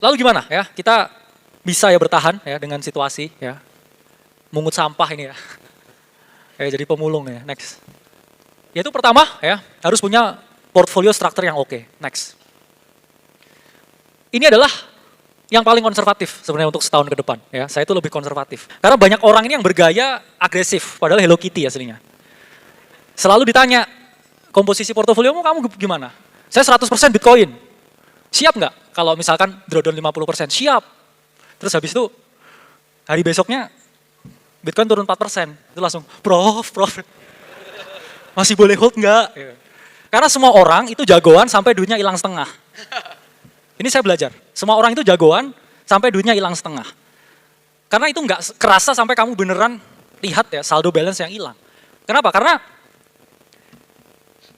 Lalu gimana ya? Kita bisa ya bertahan ya dengan situasi ya. Mungut sampah ini ya. Kayak jadi pemulung ya. Next. Yaitu pertama ya, harus punya portfolio structure yang oke. Next. Ini adalah yang paling konservatif sebenarnya untuk setahun ke depan ya. Saya itu lebih konservatif. Karena banyak orang ini yang bergaya agresif, padahal Hello Kitty aslinya. Selalu ditanya, komposisi portofoliomu kamu gimana? Saya 100% Bitcoin. Siap nggak kalau misalkan drawdown 50%? Siap. Terus habis itu hari besoknya Bitcoin turun 4%. Itu langsung, prof, masih boleh hold nggak? Karena semua orang itu jagoan sampai duitnya hilang setengah. Ini saya belajar. Semua orang itu jagoan sampai duitnya hilang setengah. Karena itu nggak kerasa sampai kamu beneran lihat ya saldo balance yang hilang. Kenapa? Karena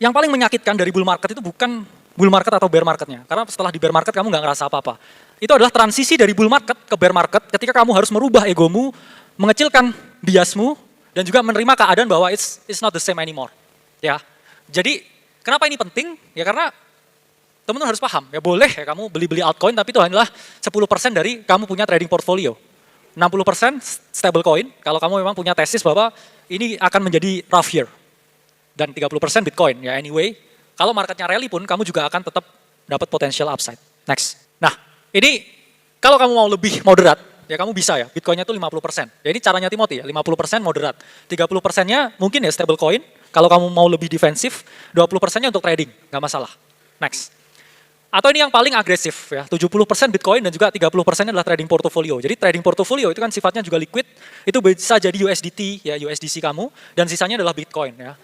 yang paling menyakitkan dari bull market itu bukan bull market atau bear marketnya. Karena setelah di bear market kamu nggak ngerasa apa-apa. Itu adalah transisi dari bull market ke bear market ketika kamu harus merubah egomu, mengecilkan biasmu, dan juga menerima keadaan bahwa it's not the same anymore. Ya, jadi kenapa ini penting? Ya karena teman-teman harus paham, ya boleh ya kamu beli-beli altcoin, tapi itu hanyalah 10% dari kamu punya trading portfolio. 60% stable coin, kalau kamu memang punya tesis bahwa ini akan menjadi rough year. Dan 30% Bitcoin, ya anyway, kalau marketnya rally pun kamu juga akan tetap dapat potential upside. Next. Nah, ini kalau kamu mau lebih moderat, ya kamu bisa ya, Bitcoinnya itu 50%. Ya ini caranya Timothy ya, 50% moderat. 30%-nya mungkin ya stable coin, kalau kamu mau lebih defensif, 20%-nya untuk trading, nggak masalah. Next. Atau ini yang paling agresif ya, 70% Bitcoin dan juga 30% adalah trading portfolio. Jadi trading portfolio itu kan sifatnya juga liquid, itu bisa jadi USDT ya, USDC kamu, dan sisanya adalah Bitcoin ya.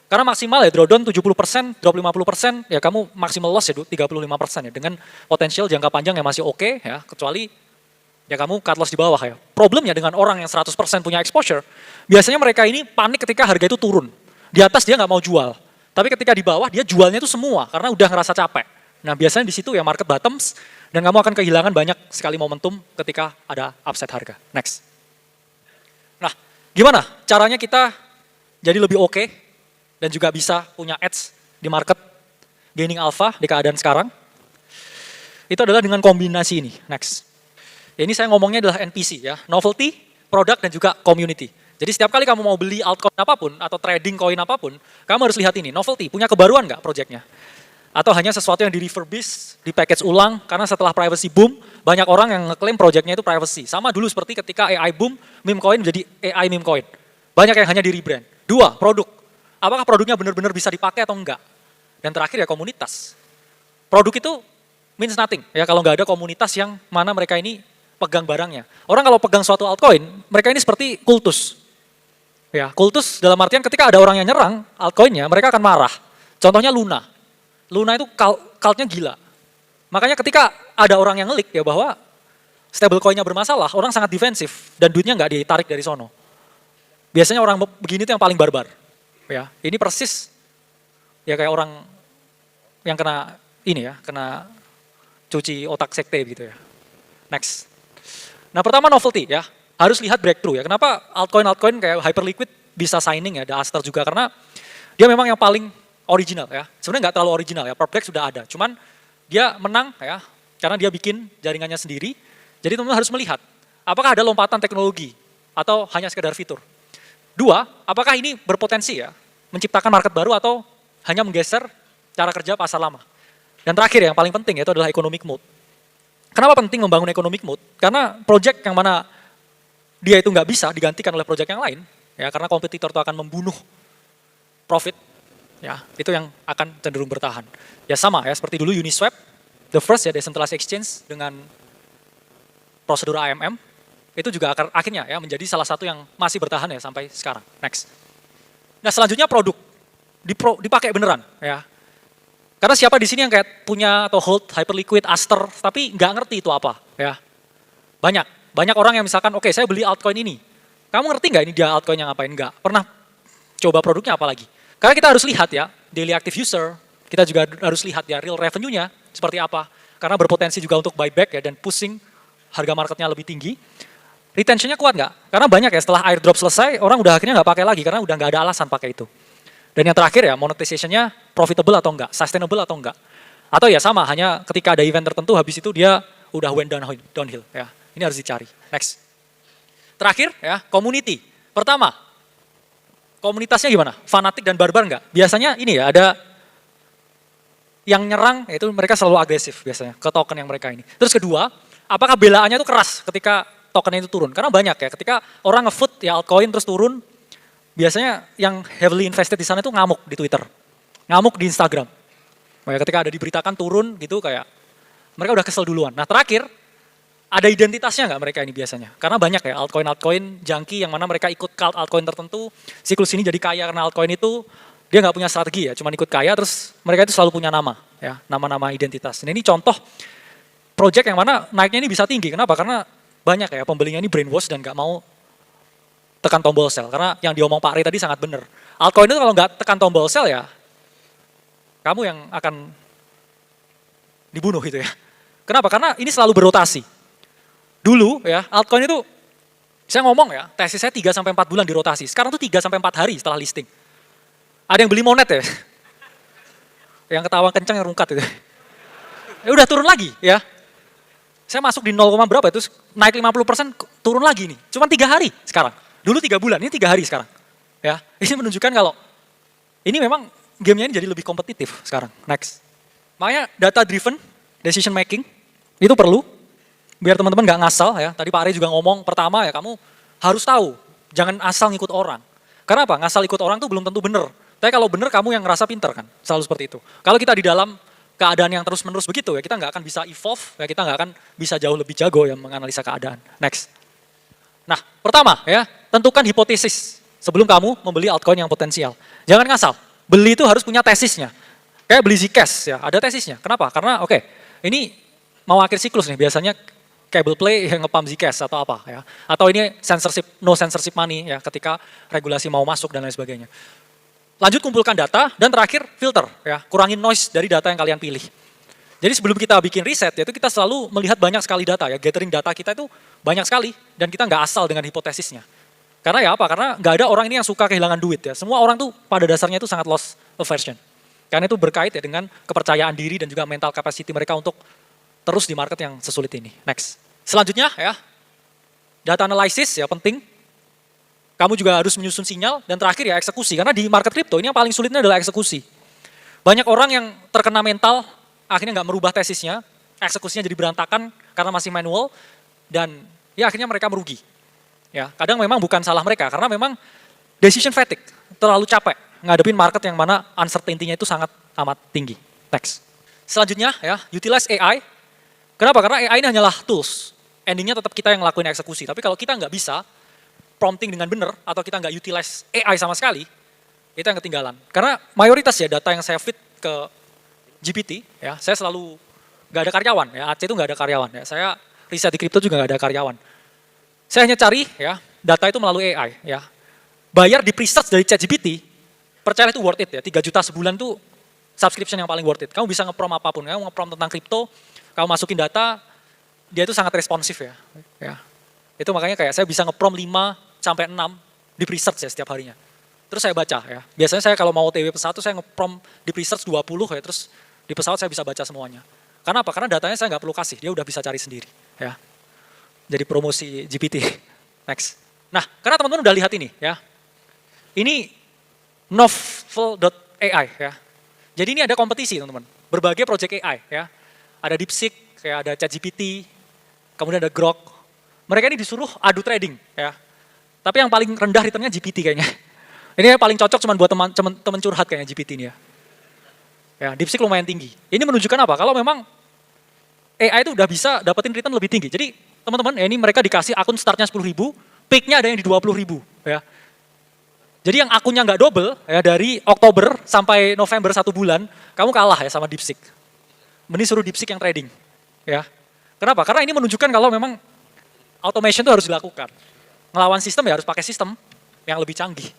Karena maksimal ya drawdown 70%, drop 50%, ya kamu maksimal loss ya 35% ya, dengan potensial jangka panjang yang masih oke ya, kecuali ya kamu cut loss di bawah ya. Problemnya dengan orang yang 100% punya exposure, biasanya mereka ini panik ketika harga itu turun. Di atas dia nggak mau jual, tapi ketika di bawah dia jualnya itu semua, karena udah ngerasa capek. Nah biasanya di situ ya market bottoms, dan kamu akan kehilangan banyak sekali momentum ketika ada upside harga. Next. Nah gimana caranya kita jadi lebih oke, dan juga bisa punya edge di market, gaining alpha di keadaan sekarang? Itu adalah dengan kombinasi ini. Next. Ya, ini saya ngomongnya adalah NPC ya, novelty, product, dan juga community. Jadi setiap kali kamu mau beli altcoin apapun, atau trading coin apapun, kamu harus lihat ini, novelty, punya kebaruan nggak projectnya? Atau hanya sesuatu yang di refurbish, di package ulang, karena setelah privacy boom, banyak orang yang ngeklaim projectnya itu privacy. Sama dulu seperti ketika AI boom, meme coin menjadi AI meme coin. Banyak yang hanya di rebrand. Dua, produk. Apakah produknya benar-benar bisa dipakai atau enggak? Dan terakhir ya komunitas. Produk itu means nothing ya kalau nggak ada komunitas yang mana mereka ini pegang barangnya. Orang kalau pegang suatu altcoin, mereka ini seperti kultus. Ya, kultus dalam artian ketika ada orang yang nyerang altcoinnya, mereka akan marah. Contohnya Luna. Luna itu cultnya gila. Makanya ketika ada orang yang ngelik ya bahwa stable coinnya bermasalah, orang sangat defensif dan duitnya nggak ditarik dari sono. Biasanya orang begini itu yang paling barbar. Ya, ini persis ya kayak orang yang kena ini ya, kena cuci otak sekte gitu ya. Next. Nah pertama novelty ya, harus lihat breakthrough ya. Kenapa altcoin kayak hyperliquid bisa signing ya, ada Aster juga karena dia memang yang paling original ya. Sebenarnya nggak terlalu original ya, Perplex sudah ada. Cuman dia menang ya, karena dia bikin jaringannya sendiri. Jadi teman-teman harus melihat, apakah ada lompatan teknologi atau hanya sekedar fitur. Dua, apakah ini berpotensi ya, menciptakan market baru atau hanya menggeser cara kerja pasar lama. Dan terakhir yang paling penting yaitu adalah economic mood. Kenapa penting membangun economic mood? Karena project yang mana dia itu nggak bisa digantikan oleh project yang lain, ya karena kompetitor itu akan membunuh profit, ya itu yang akan cenderung bertahan. Ya sama ya seperti dulu Uniswap, the first ya decentralized exchange dengan prosedur AMM, itu juga akhirnya ya menjadi salah satu yang masih bertahan ya sampai sekarang. Next. Nah selanjutnya produk dipakai beneran ya. Karena siapa di sini yang kayak punya atau hold hyperliquid, Aster, tapi nggak ngerti itu apa ya. Banyak orang yang misalkan oke, saya beli altcoin ini. Kamu ngerti nggak ini dia altcoin yang ngapain? Nggak. Pernah coba produknya apa lagi? Karena kita harus lihat ya daily active user, kita juga harus lihat ya real revenue-nya seperti apa. Karena berpotensi juga untuk buyback ya dan pushing harga marketnya lebih tinggi. Retentionnya kuat nggak? Karena banyak ya setelah airdrop selesai, orang udah akhirnya nggak pakai lagi karena udah nggak ada alasan pakai itu. Dan yang terakhir ya monetization-nya profitable atau enggak, sustainable atau enggak. Atau ya sama, hanya ketika ada event tertentu habis itu dia udah went downhill ya. Ini harus dicari. Next. Terakhir ya, community. Pertama, komunitasnya gimana? Fanatik dan barbar nggak? Biasanya ini ya, ada yang nyerang, itu mereka selalu agresif biasanya ke token yang mereka ini. Terus kedua, apakah belaannya itu keras ketika tokennya itu turun? Karena banyak ya, ketika orang nge-foot ya altcoin terus turun, biasanya yang heavily invested di sana itu ngamuk di Twitter, ngamuk di Instagram. Kayak ketika ada diberitakan turun gitu kayak mereka udah kesel duluan. Nah terakhir, ada identitasnya nggak mereka ini biasanya? Karena banyak ya altcoin junkie yang mana mereka ikut cult altcoin tertentu, siklus ini jadi kaya karena altcoin itu, dia nggak punya strategi ya, cuma ikut kaya, terus mereka itu selalu punya nama, ya, nama-nama identitas. Nah ini contoh project yang mana naiknya ini bisa tinggi. Kenapa? Karena banyak ya pembelinya ini brainwash dan nggak mau tekan tombol sell. Karena yang diomong Pak Ray tadi sangat benar. Altcoin itu kalau nggak tekan tombol sell ya, kamu yang akan dibunuh gitu ya. Kenapa? Karena ini selalu berotasi. Dulu ya, altcoin itu, saya ngomong ya, tesis saya 3-4 bulan dirotasi. Sekarang tuh 3-4 hari setelah listing. Ada yang beli monet ya? Yang ketawa kencang yang rungkat itu. Ya udah turun lagi ya. Saya masuk di 0, berapa itu naik 50% turun lagi nih. Cuma 3 hari sekarang. Dulu 3 bulan, ini 3 hari sekarang. Ya, ini menunjukkan kalau ini memang gamenya ini jadi lebih kompetitif sekarang. Next. Makanya data driven decision making itu perlu biar teman-teman nggak ngasal ya. Tadi Pak Ray juga ngomong pertama ya kamu harus tahu, jangan asal ngikut orang. Karena apa? Ngasal ikut orang tuh belum tentu benar. Tapi kalau benar kamu yang ngerasa pinter kan, selalu seperti itu. Kalau kita di dalam keadaan yang terus-menerus begitu ya, kita nggak akan bisa evolve, ya kita nggak akan bisa jauh lebih jago yang menganalisa keadaan. Next. Nah, pertama ya, tentukan hipotesis sebelum kamu membeli altcoin yang potensial. Jangan ngasal. Beli itu harus punya tesisnya. Kayak beli Zcash ya, ada tesisnya. Kenapa? Karena oke, ini mau akhir siklus nih, biasanya cable play yang nge-pump Zcash atau apa ya. Atau ini censorship, no censorship money ya, ketika regulasi mau masuk dan lain sebagainya. Lanjut kumpulkan data, dan terakhir filter ya, kurangin noise dari data yang kalian pilih. Jadi sebelum kita bikin riset, yaitu kita selalu melihat banyak sekali data ya, gathering data kita itu banyak sekali, dan kita nggak asal dengan hipotesisnya. Karena ya apa? Karena nggak ada orang ini yang suka kehilangan duit ya. Semua orang tuh pada dasarnya itu sangat loss aversion. Karena itu berkait ya dengan kepercayaan diri dan juga mental capacity mereka untuk terus di market yang sesulit ini. Next. Selanjutnya ya, data analysis ya penting. Kamu juga harus menyusun sinyal, dan terakhir ya eksekusi. Karena di market crypto ini yang paling sulitnya adalah eksekusi. Banyak orang yang terkena mental, akhirnya nggak merubah tesisnya, eksekusinya jadi berantakan karena masih manual, dan ya akhirnya mereka merugi. Ya, kadang memang bukan salah mereka, karena memang decision fatigue, terlalu capek ngadepin market yang mana uncertainty-nya itu sangat amat tinggi. Next. Selanjutnya ya, utilize AI. Kenapa? Karena AI ini hanyalah tools. Endingnya tetap kita yang ngelakuin eksekusi. Tapi kalau kita nggak bisa prompting dengan benar, atau kita nggak utilize AI sama sekali, itu yang ketinggalan. Karena mayoritas ya data yang saya feed ke GPT, ya saya selalu nggak ada karyawan. Ya, AC itu nggak ada karyawan. Ya, saya riset di kripto juga nggak ada karyawan. Saya hanya cari ya data itu melalui AI. Ya, bayar di presearch dari ChatGPT, percaya itu worth it ya. 3 juta sebulan tuh subscription yang paling worth it. Kamu bisa nge-prom apapun, kamu nge-prom tentang kripto, kamu masukin data, dia itu sangat responsif ya. Ya. Itu makanya kayak saya bisa nge-prom 5-6 di presearch ya setiap harinya. Terus saya baca ya. Biasanya saya kalau mau OTW pesawat tuh saya nge-prom di presearch 20 ya, terus di pesawat saya bisa baca semuanya. Karena apa? Karena datanya saya nggak perlu kasih, dia udah bisa cari sendiri. Ya. Jadi promosi GPT. Next. Nah, karena teman-teman udah lihat ini ya. Ini novel.ai ya. Jadi ini ada kompetisi teman-teman. Berbagai project AI ya. Ada DeepSeek, kayak ada ChatGPT, kemudian ada Grok. Mereka ini disuruh adu trading ya. Tapi yang paling rendah returnnya GPT kayaknya. Ini yang paling cocok cuma buat teman curhat kayaknya GPT ini ya. Ya, DeepSeek lumayan tinggi. Ini menunjukkan apa? Kalau memang AI itu udah bisa dapetin return lebih tinggi. Jadi teman-teman, ini mereka dikasih akun startnya 10.000, peaknya ada yang di 20.000 ya. Jadi yang akunnya nggak double ya, dari Oktober sampai November 1 bulan, kamu kalah ya sama DeepSeek. Mending suruh DeepSeek yang trading ya. Kenapa? Karena ini menunjukkan kalau memang automation itu harus dilakukan. Ngelawan sistem ya harus pakai sistem yang lebih canggih.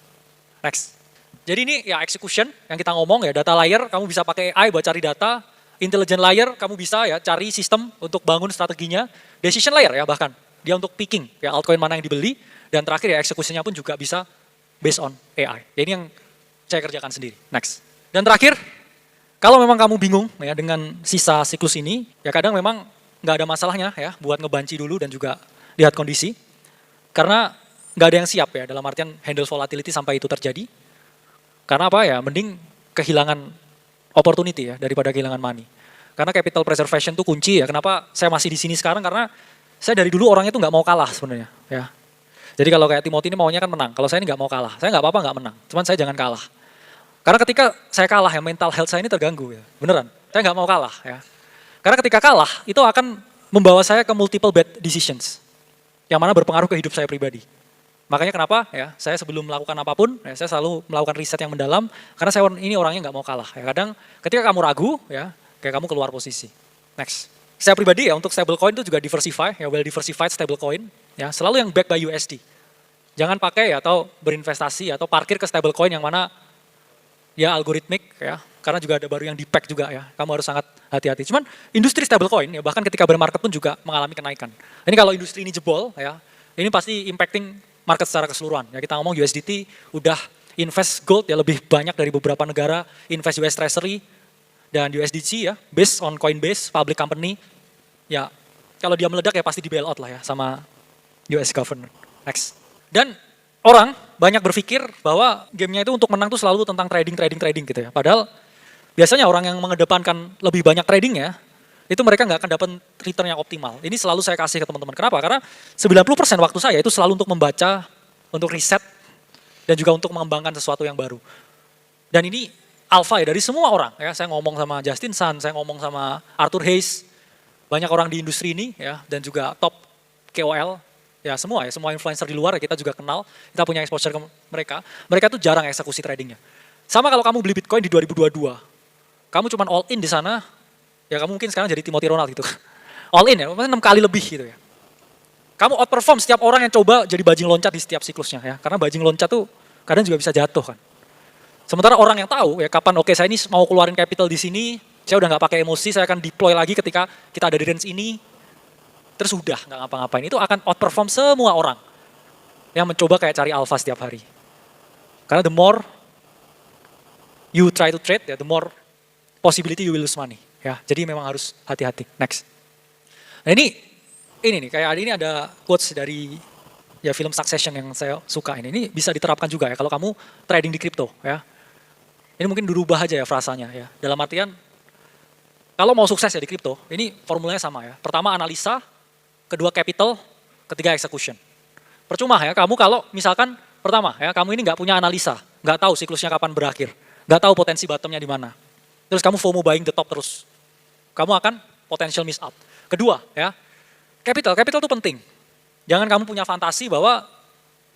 Next. Jadi ini ya execution yang kita ngomong ya, data layer kamu bisa pakai AI buat cari data, intelligent layer kamu bisa ya cari sistem untuk bangun strateginya, decision layer ya bahkan dia untuk picking ya altcoin mana yang dibeli, dan terakhir ya eksekusinya pun juga bisa based on AI. Ya, ini yang saya kerjakan sendiri. Next. Dan terakhir, kalau memang kamu bingung ya dengan sisa siklus ini, ya kadang memang nggak ada masalahnya ya buat ngebanci dulu dan juga lihat kondisi. Karena nggak ada yang siap ya dalam artian handle volatility sampai itu terjadi. Karena apa ya, mending kehilangan opportunity ya daripada kehilangan money. Karena capital preservation itu kunci ya. Kenapa saya masih di sini sekarang, karena saya dari dulu orangnya tuh nggak mau kalah sebenarnya ya. Jadi kalau kayak Timothy ini maunya kan menang, kalau saya ini nggak mau kalah. Saya nggak apa-apa nggak menang, cuman saya jangan kalah. Karena ketika saya kalah ya mental health saya ini terganggu ya, beneran. Saya nggak mau kalah ya. Karena ketika kalah itu akan membawa saya ke multiple bad decisions. Yang mana berpengaruh ke hidup saya pribadi. Makanya kenapa ya, saya sebelum melakukan apapun, ya, saya selalu melakukan riset yang mendalam, karena saya ini orangnya nggak mau kalah. Ya. Kadang ketika kamu ragu, ya kayak kamu keluar posisi. Next. Saya pribadi ya untuk stablecoin itu juga diversify, ya well diversified stablecoin, ya selalu yang backed by USD. Jangan pakai ya atau berinvestasi atau parkir ke stablecoin yang mana ya algoritmik ya, karena juga ada baru yang di-pack juga ya. Kamu harus sangat hati-hati. Cuman industri stablecoin ya bahkan ketika bear market pun juga mengalami kenaikan. Ini kalau industri ini jebol ya, ini pasti impacting market secara keseluruhan. Ya kita ngomong USDT udah invest gold ya lebih banyak dari beberapa negara, invest US Treasury dan USDC ya, based on Coinbase, public company. Ya, kalau dia meledak ya pasti di bailout lah ya sama US government. Next. Dan orang banyak berpikir bahwa gamenya itu untuk menang tuh selalu tentang trading gitu ya. Padahal biasanya orang yang mengedepankan lebih banyak trading ya, itu mereka nggak akan dapat return yang optimal. Ini selalu saya kasih ke teman-teman. Kenapa? Karena 90% waktu saya itu selalu untuk membaca, untuk riset, dan juga untuk mengembangkan sesuatu yang baru. Dan ini alpha ya dari semua orang. Ya, saya ngomong sama Justin Sun, saya ngomong sama Arthur Hayes, banyak orang di industri ini ya, dan juga top KOL, ya semua influencer di luar ya kita juga kenal, kita punya exposure ke mereka. Mereka tuh jarang eksekusi tradingnya. Sama kalau kamu beli Bitcoin di 2022, kamu cuma all in di sana, ya kamu mungkin sekarang jadi Timothy Ronald gitu. All in ya, 6 kali lebih gitu ya. Kamu outperform setiap orang yang coba jadi bajing loncat di setiap siklusnya ya, karena bajing loncat tuh kadang juga bisa jatuh kan. Sementara orang yang tahu ya kapan oke saya ini mau keluarin capital di sini, saya udah nggak pakai emosi, saya akan deploy lagi ketika kita ada di range ini, terus udah nggak ngapa-ngapain, itu akan outperform semua orang yang mencoba kayak cari alpha setiap hari. Karena the more you try to trade, ya the more possibility you will lose money. Ya, jadi memang harus hati-hati. Next. Nah ini nih kayak ini ada quotes dari ya film Succession yang saya suka ini. Ini bisa diterapkan juga ya kalau kamu trading di crypto ya. Ini mungkin dirubah aja ya frasanya ya. Dalam artian kalau mau sukses ya di crypto, ini formulanya sama ya. Pertama analisa, kedua capital, ketiga execution. Percuma ya kamu kalau misalkan pertama ya kamu ini nggak punya analisa, nggak tahu siklusnya kapan berakhir, nggak tahu potensi bottomnya di mana. Terus kamu FOMO buying the top terus, kamu akan potential miss out. Kedua ya, capital itu penting. Jangan kamu punya fantasi bahwa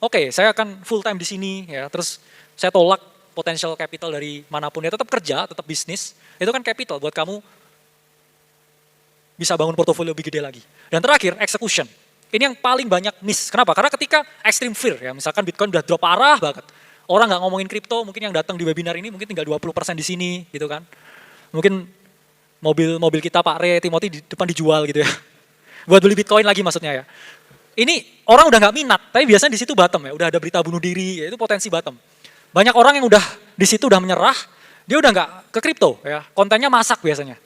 oke, saya akan full time di sini ya, terus saya tolak potential capital dari manapun ya, tetap kerja, tetap bisnis. Itu kan capital buat kamu bisa bangun portofolio lebih gede lagi. Dan terakhir, execution. Ini yang paling banyak miss. Kenapa? Karena ketika extreme fear ya, misalkan Bitcoin udah drop parah banget. Orang nggak ngomongin kripto, mungkin yang datang di webinar ini mungkin tinggal 20% di sini gitu kan. Mungkin mobil kita Pak Re, Timothy di depan dijual gitu ya. Buat beli Bitcoin lagi maksudnya ya. Ini orang udah nggak minat, tapi biasanya di situ bottom ya, udah ada berita bunuh diri, ya itu potensi bottom. Banyak orang yang udah di situ udah menyerah, dia udah nggak ke kripto ya, kontennya masak biasanya.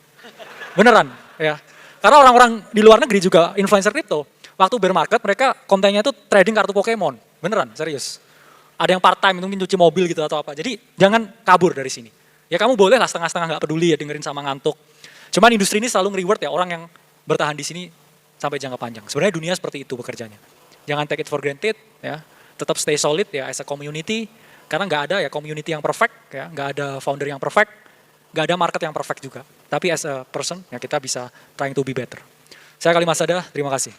Beneran ya. Karena orang-orang di luar negeri juga influencer kripto, waktu bear market mereka kontennya itu trading kartu Pokemon, beneran serius. Ada yang part time mungkin cuci mobil gitu atau apa. Jadi jangan kabur dari sini. Ya kamu boleh lah setengah-setengah nggak peduli ya dengerin sama ngantuk. Cuman industri ini selalu nge-reward ya orang yang bertahan di sini sampai jangka panjang. Sebenarnya dunia seperti itu bekerjanya. Jangan take it for granted ya. Tetap stay solid ya as a community. Karena nggak ada ya community yang perfect ya, nggak ada founder yang perfect, nggak ada market yang perfect juga. Tapi as a person ya kita bisa trying to be better. Saya Kalimas Sada, terima kasih.